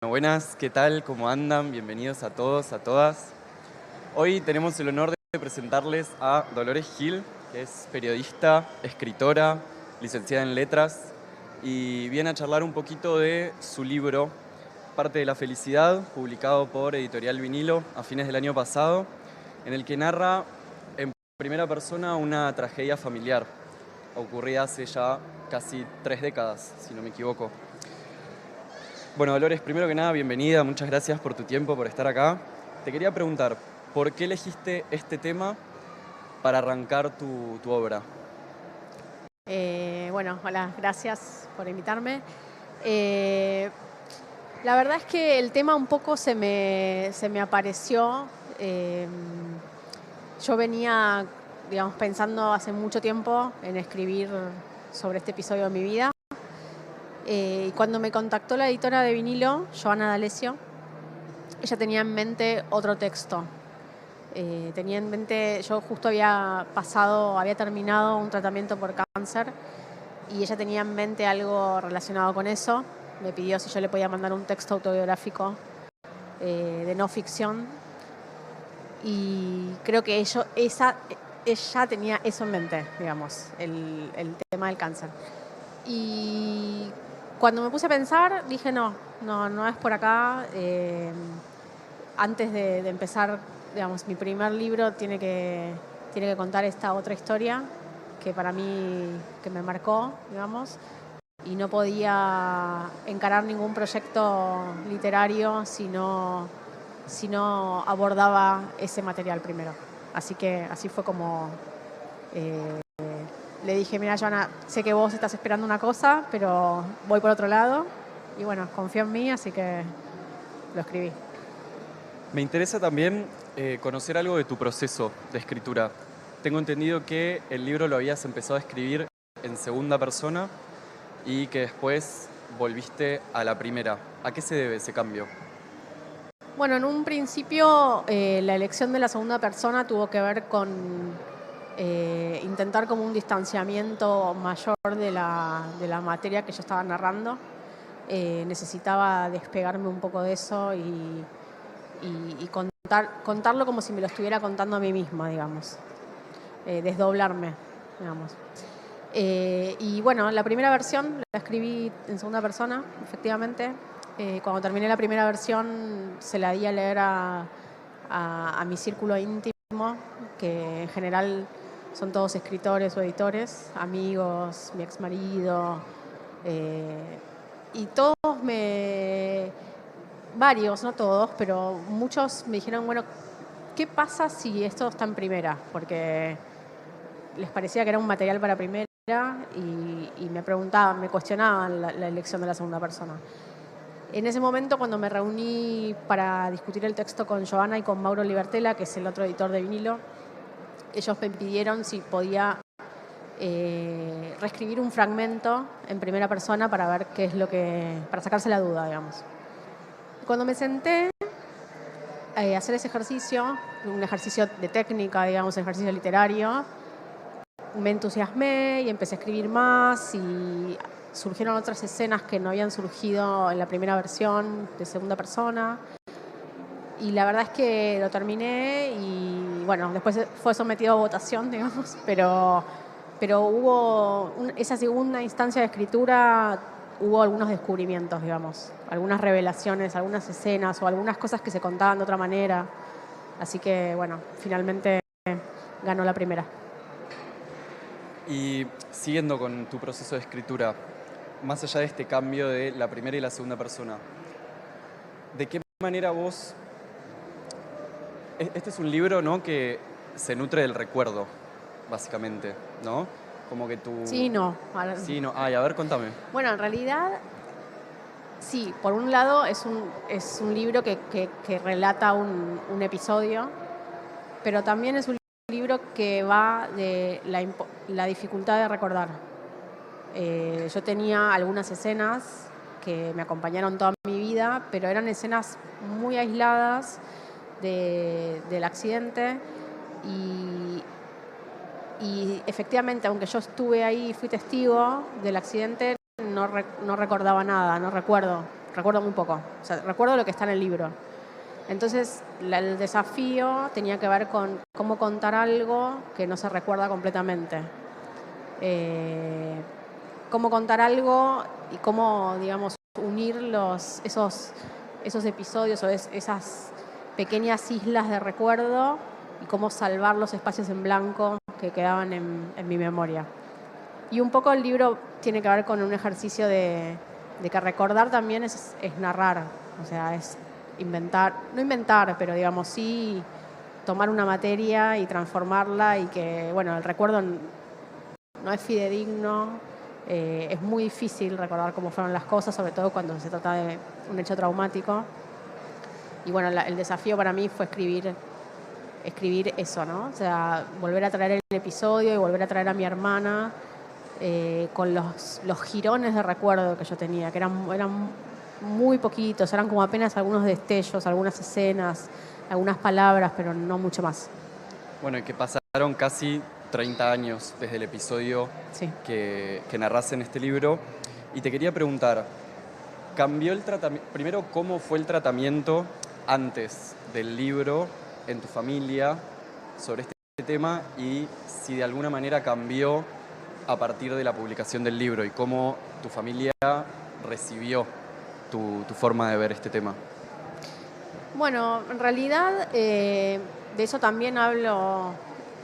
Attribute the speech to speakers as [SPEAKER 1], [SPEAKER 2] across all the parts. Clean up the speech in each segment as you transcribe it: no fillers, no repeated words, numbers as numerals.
[SPEAKER 1] Buenas, ¿qué tal? ¿Cómo andan? Bienvenidos a todos, a todas. Hoy tenemos el honor de presentarles a Dolores Gil, que es periodista, escritora, licenciada en letras, y viene a charlar un poquito de su libro, Parte de la Felicidad, publicado por Editorial Vinilo a fines del año pasado, en el que narra en primera persona una tragedia familiar, ocurrida hace ya casi 3 décadas, si no me equivoco. Bueno, Dolores, primero que nada, bienvenida, muchas gracias por tu tiempo, por estar acá. Te quería preguntar, ¿por qué elegiste este tema para arrancar tu obra?
[SPEAKER 2] Bueno, hola, gracias por invitarme. Eh, la verdad es que el tema un poco se me apareció. Yo venía, digamos, pensando hace mucho tiempo en escribir sobre este episodio de mi vida. Y cuando me contactó la editora de vinilo, Joana D'Alessio, ella tenía en mente otro texto. Tenía en mente, yo justo había terminado un tratamiento por cáncer y ella tenía en mente algo relacionado con eso. Me pidió si yo le podía mandar un texto autobiográfico de no ficción y creo que ella tenía eso en mente, digamos, el tema del cáncer. Y cuando me puse a pensar dije no es por acá. Antes de empezar, digamos, mi primer libro tiene que contar esta otra historia que para mí que me marcó, digamos, y no podía encarar ningún proyecto literario si no abordaba ese material primero. Así que así fue como le dije, mira, Joana, sé que vos estás esperando una cosa, pero voy por otro lado. Y bueno, confío en mí, así que lo escribí.
[SPEAKER 1] Me interesa también conocer algo de tu proceso de escritura. Tengo entendido que el libro lo habías empezado a escribir en segunda persona y que después volviste a la primera. ¿A qué se debe ese cambio?
[SPEAKER 2] Bueno, en un principio la elección de la segunda persona tuvo que ver con intentar como un distanciamiento mayor de la materia que yo estaba narrando. Necesitaba despegarme un poco de eso y contarlo como si me lo estuviera contando a mí misma, digamos. Desdoblarme, digamos. Y bueno, la primera versión la escribí en segunda persona, efectivamente. Cuando terminé la primera versión se la di a leer a mi círculo íntimo, que en general son todos escritores o editores, amigos, mi exmarido, y todos varios, no todos, pero muchos me dijeron, bueno, ¿qué pasa si esto está en primera? Porque les parecía que era un material para primera y me preguntaban, me cuestionaban la elección de la segunda persona. En ese momento, cuando me reuní para discutir el texto con Joana y con Mauro Libertela, que es el otro editor de vinilo, ellos me pidieron si podía reescribir un fragmento en primera persona para ver qué es para sacarse la duda, digamos. Cuando me senté a hacer ese ejercicio, un ejercicio de técnica, digamos, un ejercicio literario, me entusiasmé y empecé a escribir más y surgieron otras escenas que no habían surgido en la primera versión de segunda persona. Y la verdad es que lo terminé y bueno, después fue sometido a votación, digamos, pero hubo esa segunda instancia de escritura, hubo algunos descubrimientos, digamos, algunas revelaciones, algunas escenas o algunas cosas que se contaban de otra manera. Así que bueno, finalmente ganó la primera.
[SPEAKER 1] Y siguiendo con tu proceso de escritura, más allá de este cambio de la primera y la segunda persona, ¿de qué manera vos... Este es un libro, ¿no?, que se nutre del recuerdo, básicamente, ¿no? Como que tu...
[SPEAKER 2] Sí, no.
[SPEAKER 1] Sí, no. Ay, a ver, contame.
[SPEAKER 2] Bueno, en realidad, sí, por un lado es un libro que relata un episodio, pero también es un libro que va de la dificultad de recordar. Yo tenía algunas escenas que me acompañaron toda mi vida, pero eran escenas muy aisladas del accidente y efectivamente, aunque yo estuve ahí y fui testigo del accidente, no recordaba nada, no recuerdo recuerdo muy poco. O sea, recuerdo lo que está en el libro. Entonces, el desafío tenía que ver con cómo contar algo que no se recuerda completamente. Cómo contar algo y cómo, digamos, unir esos episodios o esas pequeñas islas de recuerdo y cómo salvar los espacios en blanco que quedaban en mi memoria. Y un poco el libro tiene que ver con un ejercicio de que recordar también es narrar, o sea, es inventar, no inventar, pero digamos sí tomar una materia y transformarla y que, bueno, el recuerdo no es fidedigno, es muy difícil recordar cómo fueron las cosas, sobre todo cuando se trata de un hecho traumático. Y bueno, el desafío para mí fue escribir eso, ¿no? O sea, volver a traer el episodio y volver a traer a mi hermana con los jirones de recuerdo que yo tenía, que eran muy poquitos, eran como apenas algunos destellos, algunas escenas, algunas palabras, pero no mucho más.
[SPEAKER 1] Bueno, y que pasaron casi 30 años desde el episodio
[SPEAKER 2] sí.
[SPEAKER 1] que narras en este libro. Y te quería preguntar, ¿cambió el tratamiento? Primero, ¿cómo fue el tratamiento antes del libro en tu familia sobre este tema? Y si de alguna manera cambió a partir de la publicación del libro y cómo tu familia recibió tu forma de ver este tema.
[SPEAKER 2] Bueno, en realidad de eso también hablo,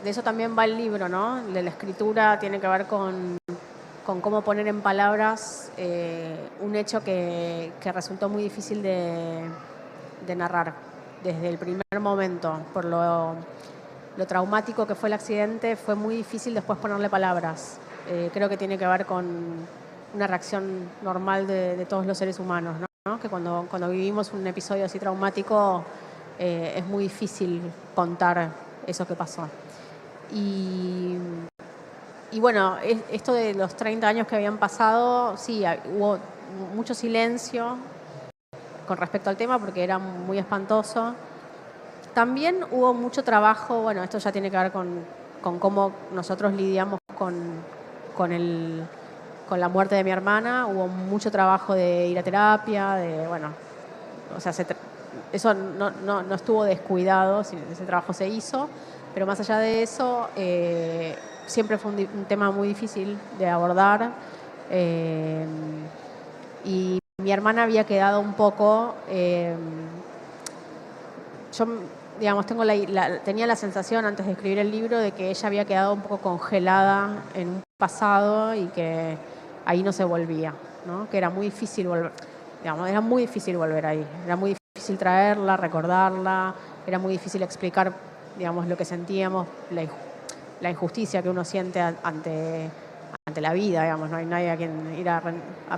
[SPEAKER 2] de eso también va el libro, ¿no? De la escritura tiene que ver con cómo poner en palabras un hecho que resultó muy difícil de narrar desde el primer momento. Por lo traumático que fue el accidente, fue muy difícil después ponerle palabras. Creo que tiene que ver con una reacción normal de todos los seres humanos, ¿no? Que cuando vivimos un episodio así traumático es muy difícil contar eso que pasó. Y bueno, esto de los 30 años que habían pasado, sí, hubo mucho silencio con respecto al tema porque era muy espantoso. También hubo mucho trabajo, bueno, esto ya tiene que ver con cómo nosotros lidiamos con la muerte de mi hermana. Hubo mucho trabajo de ir a terapia, bueno, o sea, eso no estuvo descuidado, ese trabajo se hizo, pero más allá de eso, siempre fue un tema muy difícil de abordar. Y mi hermana había quedado un poco... yo, digamos, tenía la sensación antes de escribir el libro de que ella había quedado un poco congelada en un pasado y que ahí no se volvía, ¿no? Que era muy difícil volver, digamos, era muy difícil volver ahí, era muy difícil traerla, recordarla, era muy difícil explicar, digamos, lo que sentíamos, la injusticia que uno siente ante la vida, digamos, no hay nadie a quien ir a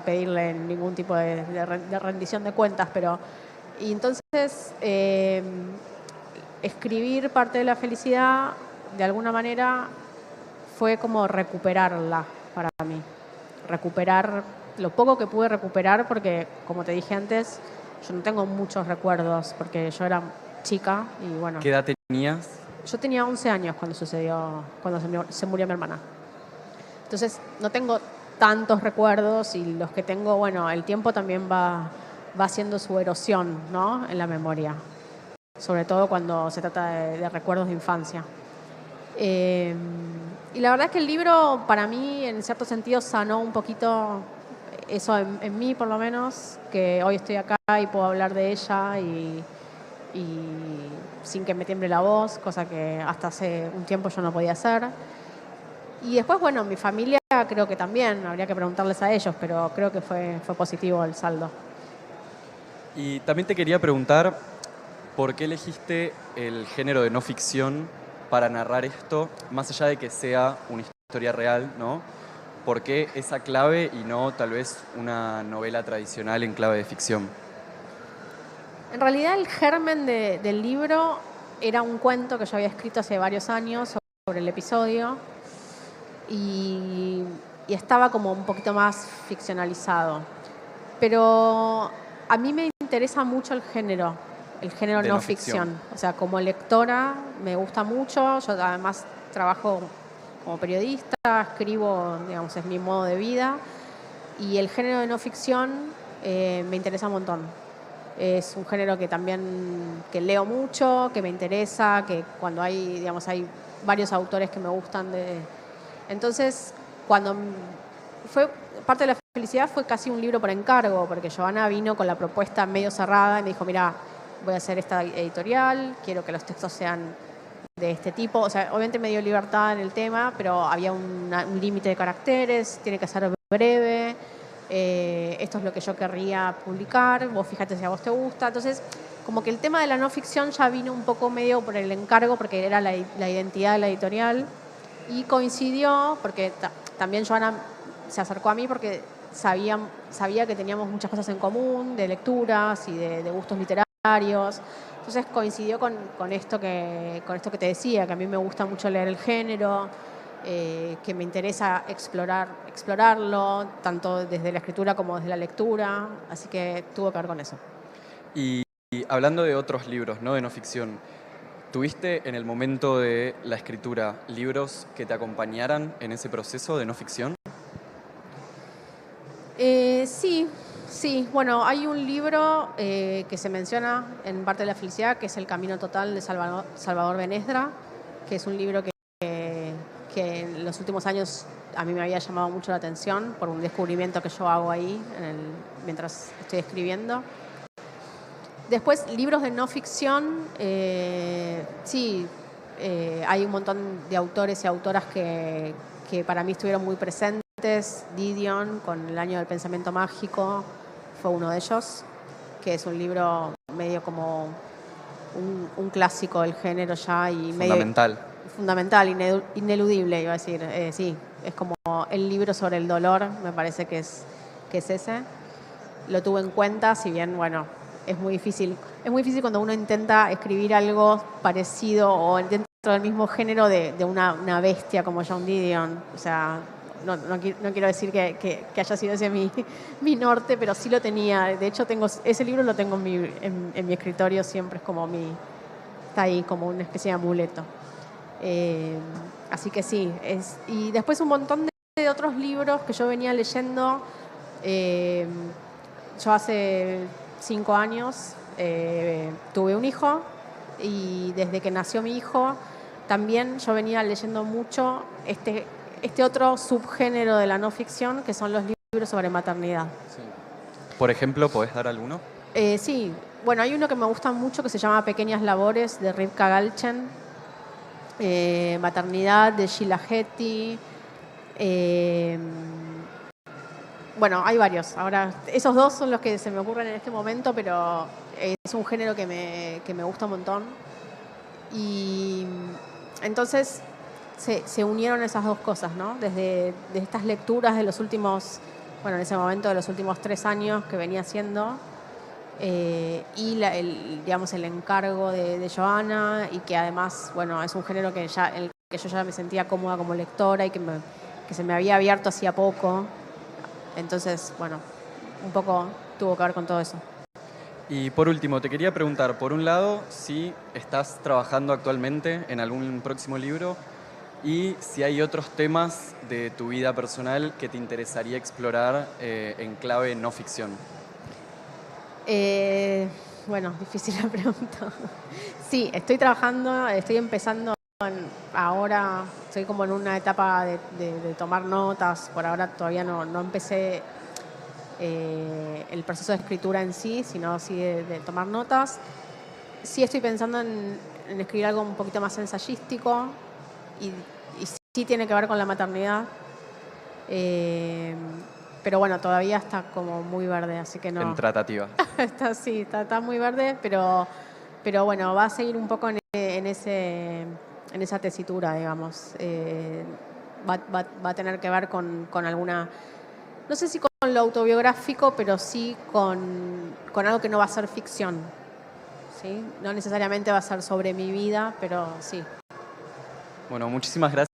[SPEAKER 2] pedirle ningún tipo de rendición de cuentas, pero... Y entonces, escribir parte de la felicidad, de alguna manera, fue como recuperarla para mí. Recuperar lo poco que pude recuperar, porque, como te dije antes, yo no tengo muchos recuerdos, porque yo era chica y bueno...
[SPEAKER 1] ¿Qué edad tenías?
[SPEAKER 2] Yo tenía 11 años cuando se murió mi hermana. Entonces, no tengo tantos recuerdos y los que tengo, bueno, el tiempo también va haciendo su erosión, ¿no? En la memoria, sobre todo cuando se trata de recuerdos de infancia. Y la verdad es que el libro, para mí, en cierto sentido, sanó un poquito eso en mí, por lo menos, que hoy estoy acá y puedo hablar de ella y sin que me tiemble la voz, cosa que hasta hace un tiempo yo no podía hacer. Y después, bueno, mi familia creo que también, habría que preguntarles a ellos, pero creo que fue positivo el saldo.
[SPEAKER 1] Y también te quería preguntar, ¿por qué elegiste el género de no ficción para narrar esto, más allá de que sea una historia real, ¿no? ¿Por qué esa clave y no tal vez una novela tradicional en clave de ficción?
[SPEAKER 2] En realidad el germen del libro era un cuento que yo había escrito hace varios años sobre el episodio y estaba como un poquito más ficcionalizado. Pero a mí me interesa mucho el género no ficción. O sea, como lectora me gusta mucho. Yo además trabajo como periodista, escribo, digamos, es mi modo de vida. Y el género de no ficción me interesa un montón. Es un género que también que leo mucho, que me interesa, que cuando hay, digamos, hay varios autores que me gustan. Entonces, cuando fue parte de la felicidad fue casi un libro por encargo, porque Joana vino con la propuesta medio cerrada y me dijo, mira, voy a hacer esta editorial, quiero que los textos sean de este tipo. O sea, obviamente me dio libertad en el tema, pero había un límite de caracteres, tiene que ser breve. Esto es lo que yo querría publicar, vos fíjate si a vos te gusta. Entonces, como que el tema de la no ficción ya vino un poco medio por el encargo, porque era la identidad de la editorial, y coincidió, porque también Joana se acercó a mí porque sabía que teníamos muchas cosas en común, de lecturas y de gustos literarios. Entonces coincidió con esto que te decía, que a mí me gusta mucho leer el género, que me interesa explorarlo, tanto desde la escritura como desde la lectura, así que tuvo que ver con eso.
[SPEAKER 1] Y hablando de otros libros, ¿no? De no ficción, ¿tuviste en el momento de la escritura libros que te acompañaran en ese proceso de no ficción?
[SPEAKER 2] Sí. Bueno, hay un libro que se menciona en Parte de la Felicidad, que es El Camino Total de Salvador Benezra, que es un libro que en los últimos años a mí me había llamado mucho la atención por un descubrimiento que yo hago ahí mientras estoy escribiendo. Después, libros de no ficción, sí, hay un montón de autores y autoras que para mí estuvieron muy presentes. Didion, con El Año del Pensamiento Mágico, fue uno de ellos, que es un libro medio como un clásico del género ya. Y fundamental, ineludible, iba a decir. Sí, es como el libro sobre el dolor, me parece que es ese. Lo tuve en cuenta, si bien, bueno, es muy difícil cuando uno intenta escribir algo parecido o dentro del mismo género de una bestia como John Didion. O sea, no quiero decir que haya sido ese mi norte, pero sí lo tenía. De hecho, ese libro lo tengo en mi escritorio siempre, es como está ahí como una especie de amuleto. Así que sí. Y después un montón de otros libros que yo venía leyendo. Yo hace 5 años tuve un hijo, y desde que nació mi hijo también yo venía leyendo mucho este otro subgénero de la no ficción, que son los libros sobre maternidad.
[SPEAKER 1] Sí. Por ejemplo, ¿podés dar alguno?
[SPEAKER 2] Sí, bueno, hay uno que me gusta mucho que se llama Pequeñas Labores, de Rivka Galchen, Maternidad, de Sheila Heti. Bueno, hay varios. Ahora, esos dos son los que se me ocurren en este momento, pero es un género que me gusta un montón. Y entonces se unieron esas dos cosas, ¿no? Desde estas lecturas de los últimos, bueno, en ese momento de los últimos 3 años que venía haciendo, y el encargo de Joana, y que además, bueno, es un género que yo ya me sentía cómoda como lectora y que se me había abierto hacía poco. Entonces, bueno, un poco tuvo que ver con todo eso.
[SPEAKER 1] Y por último, te quería preguntar, por un lado, si estás trabajando actualmente en algún próximo libro y si hay otros temas de tu vida personal que te interesaría explorar en clave no ficción.
[SPEAKER 2] Bueno, difícil la pregunta. Sí, estoy empezando ahora, estoy como en una etapa de tomar notas. Por ahora todavía no empecé el proceso de escritura en sí, sino sí de tomar notas. Sí estoy pensando en escribir algo un poquito más ensayístico, y sí tiene que ver con la maternidad. Pero bueno, todavía está como muy verde, así que no.
[SPEAKER 1] En tratativa.
[SPEAKER 2] Está muy verde, pero bueno, va a seguir un poco en esa tesitura, digamos. Va a tener que ver con alguna, no sé si con lo autobiográfico, pero sí con algo que no va a ser ficción, ¿sí? No necesariamente va a ser sobre mi vida, pero sí.
[SPEAKER 1] Bueno, muchísimas gracias